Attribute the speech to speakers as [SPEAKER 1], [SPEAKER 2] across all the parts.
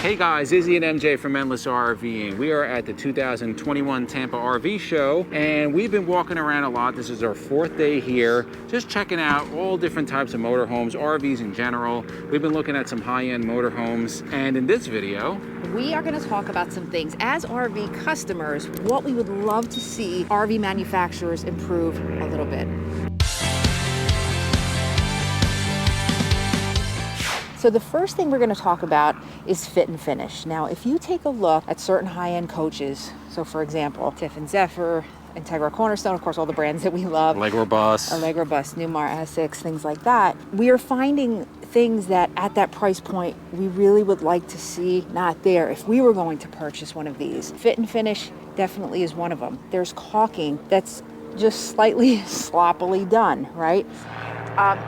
[SPEAKER 1] Hey guys, Izzy and MJ from Endless RVing. We are at the 2021 Tampa RV show and we've been walking around a lot. This is our 4th day here, just checking out all different types of motorhomes, RVs in general. We've been looking at some high-end motorhomes, and in this video,
[SPEAKER 2] we are going to talk about some things as RV customers, what we would love to see RV manufacturers improve a little bit. So the first thing we're going to talk about is fit and finish. Now, if you take a look at certain high-end coaches, so for example, Tiffin Zephyr, Integra Cornerstone, of course, all the brands that we love.
[SPEAKER 1] Allegro Bus,
[SPEAKER 2] Newmar, Essex, things like that. We are finding things that at that price point, we really would like to see not there if we were going to purchase one of these. Fit and finish definitely is one of them. There's caulking that's just slightly sloppily done, right?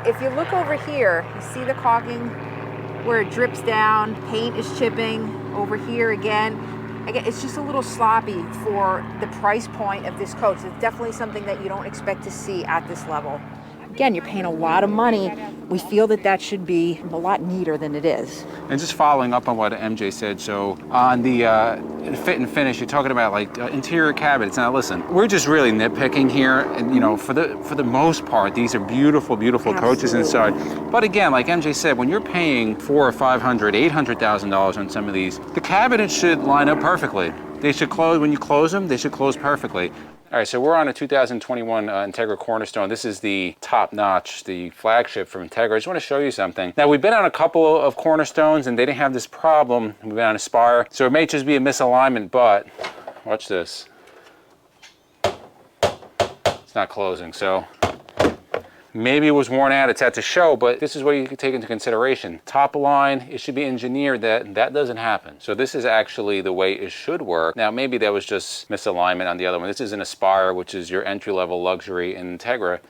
[SPEAKER 2] If you look over here, you see the caulking where it drips down, paint is chipping over here again, it's just a little sloppy for the price point of this coach. It's definitely something that you don't expect to see at this level. Again, you're paying a lot of money. We feel that that should be a lot neater than it is.
[SPEAKER 1] And just following up on what MJ said, so on the fit and finish, you're talking about like interior cabinets. Now listen, we're just really nitpicking here, and you know, for the most part, these are beautiful, beautiful coaches inside. But again, like MJ said, when you're paying $400,000 or $500,000, $800,000 on some of these, the cabinets should line up perfectly. They should close, when you close them, they should close perfectly. All right, so we're on a 2021 Integra Cornerstone. This is the top notch, the flagship from Integra. I just want to show you something. Now, we've been on a couple of Cornerstones and they didn't have this problem. We've been on Aspire, so it may just be a misalignment, but watch this. It's not closing, so maybe it was worn out, it's at the show, but this is what you can take into consideration. Top line, it should be engineered that doesn't happen. So this is actually the way it should work. Now, maybe that was just misalignment on the other one. This is an Aspire, which is your entry-level luxury in Integra.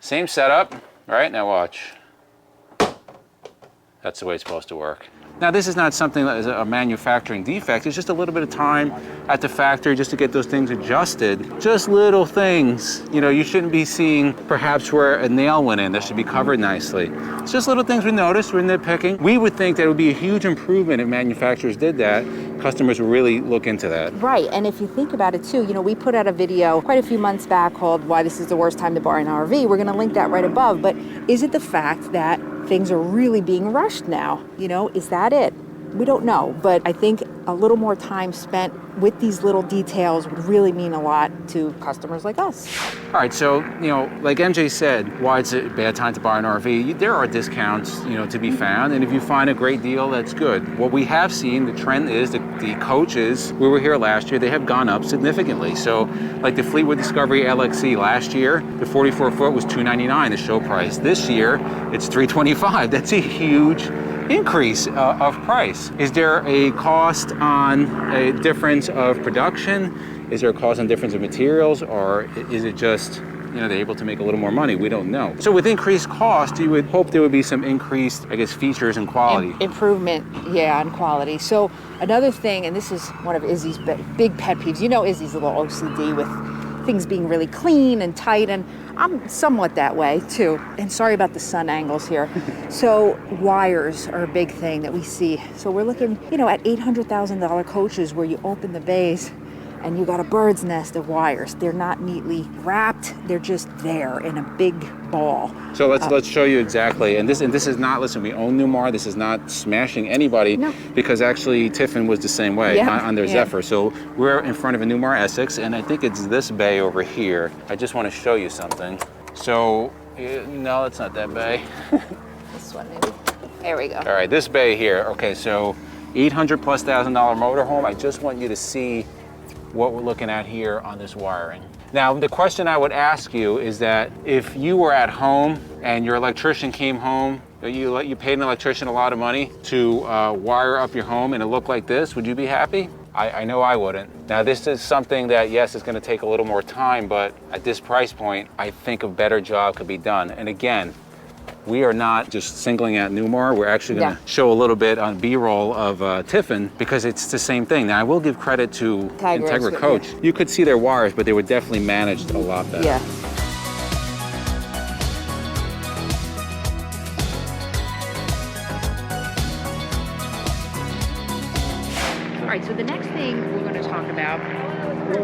[SPEAKER 1] Same setup, right? Now watch. That's the way it's supposed to work. Now, this is not something that is a manufacturing defect. It's just a little bit of time at the factory just to get those things adjusted. Just little things. You know, you shouldn't be seeing perhaps where a nail went in. That should be covered nicely. It's just little things we noticed. We're nitpicking. We would think that it would be a huge improvement if manufacturers did that. Customers would really look into that.
[SPEAKER 2] Right, and if you think about it too, you know, we put out a video quite a few months back called Why This Is the Worst Time to Buy an RV. We're gonna link that right above, but is it the fact that things are really being rushed now? You know, is that it? We don't know, but I think a little more time spent with these little details would really mean a lot to customers like us.
[SPEAKER 1] All right, so, you know, like MJ said, why it's a bad time to buy an RV, there are discounts, you know, to be found, and if you find a great deal, that's good. What we have seen, the trend is that the coaches, we were here last year, they have gone up significantly. So, like the Fleetwood Discovery LXC last year, the 44 foot was $299, the show price. This year, it's $325. That's a huge increase of price. Is there a cost on a difference of production? Is there a cost on difference of materials, or is it just, you know, they're able to make a little more money? We don't know. So with increased cost, you would hope there would be some increased, I guess, features and quality.
[SPEAKER 2] Improvement, yeah, and quality. So another thing, and this is one of Izzy's big pet peeves. You know, Izzy's a little OCD with things being really clean and tight, and I'm somewhat that way too. And sorry about the sun angles here. So wires are a big thing that we see. So we're looking, you know, at $800,000 coaches where you open the bays and you got a bird's nest of wires. They're not neatly wrapped. They're just there in a big ball.
[SPEAKER 1] So let's show you exactly. And this is not, listen, we own Newmar. This is not smashing anybody, no. Because actually Tiffin was the same way on their Zephyr. So we're in front of a Newmar Essex, and I think it's this bay over here. I just want to show you something. So, no, it's not that bay.
[SPEAKER 2] This one maybe. There we go.
[SPEAKER 1] All right, this bay here. Okay, so $800,000+ motorhome. I just want you to see what we're looking at here on this wiring. Now, the question I would ask you is that if you were at home and your electrician came home, you paid an electrician a lot of money to wire up your home and it looked like this, would you be happy? I know I wouldn't. Now, this is something that, yes, it's gonna take a little more time, but at this price point, I think a better job could be done. And again, we are not just singling out Newmar. We're actually going to show a little bit on B-roll of Tiffin because it's the same thing. Now, I will give credit to Integra Coach. Yeah. You could see their wires, but they were definitely managed a lot better.
[SPEAKER 2] Yeah. about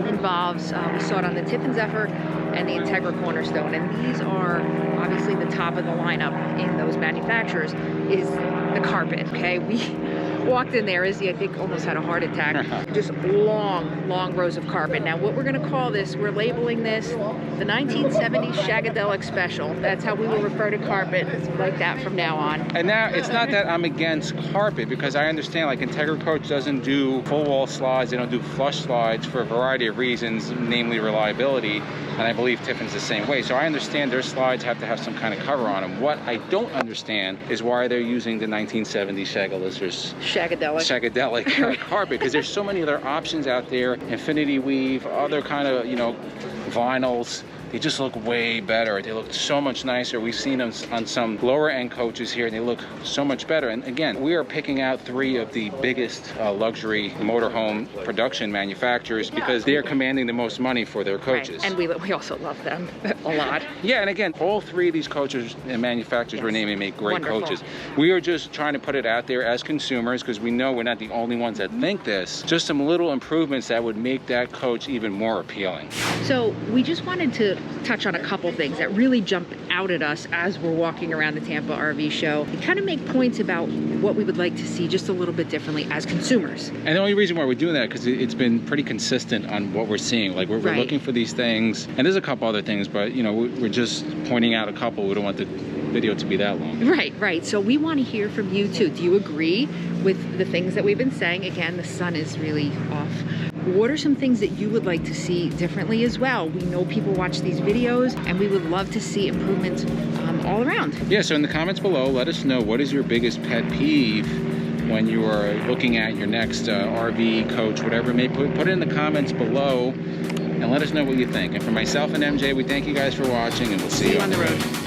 [SPEAKER 2] involves, we saw it on the Tiffin Zephyr and the Integra Cornerstone, and these are obviously the top of the lineup in those manufacturers is the carpet, okay? We walked in there, Izzy, I think, almost had a heart attack. Just long rows of carpet. Now, what we're gonna call this, we're labeling this the 1970s Shagadelic Special. That's how we will refer to carpet like that from now on.
[SPEAKER 1] And now, it's not that I'm against carpet, because I understand, like, Integra Coach doesn't do full wall slides, they don't do flush slides for a variety of reasons, namely reliability, and I believe Tiffin's the same way. So I understand their slides have to have some kind of cover on them. What I don't understand is why they're using the 1970s Shagadelic carpet, because there's so many other options out there, infinity weave, other kind of, you know, vinyls. They just look way better. They look so much nicer. We've seen them on some lower end coaches here, and they look so much better. And again, we are picking out 3 of the biggest luxury motorhome production manufacturers because they are commanding the most money for their coaches.
[SPEAKER 2] Right. And we also love them a lot.
[SPEAKER 1] Yeah, and again, all 3 of these coaches and manufacturers we're naming make great
[SPEAKER 2] Wonderful.
[SPEAKER 1] coaches. We are just trying to put it out there as consumers, because we know we're not the only ones that think this. Just some little improvements that would make that coach even more appealing.
[SPEAKER 2] So we just wanted to touch on a couple things that really jump out at us as we're walking around the Tampa RV show and kind of make points about what we would like to see just a little bit differently as consumers.
[SPEAKER 1] And the only reason why we're doing that, because it's been pretty consistent on what we're seeing. Like, we're looking for these things, and there's a couple other things, but, you know, we're just pointing out a couple. We don't want the video to be that long.
[SPEAKER 2] Right. So we want to hear from you too. Do you agree with the things that we've been saying? Again, the sun is really off. What are some things that you would like to see differently as well? We know people watch these videos, and we would love to see improvements all around.
[SPEAKER 1] Yeah, so in the comments below, let us know, what is your biggest pet peeve when you are looking at your next RV, coach, whatever it may be. Put it in the comments below and let us know what you think. And for myself and MJ, we thank you guys for watching, and we'll see you on the road.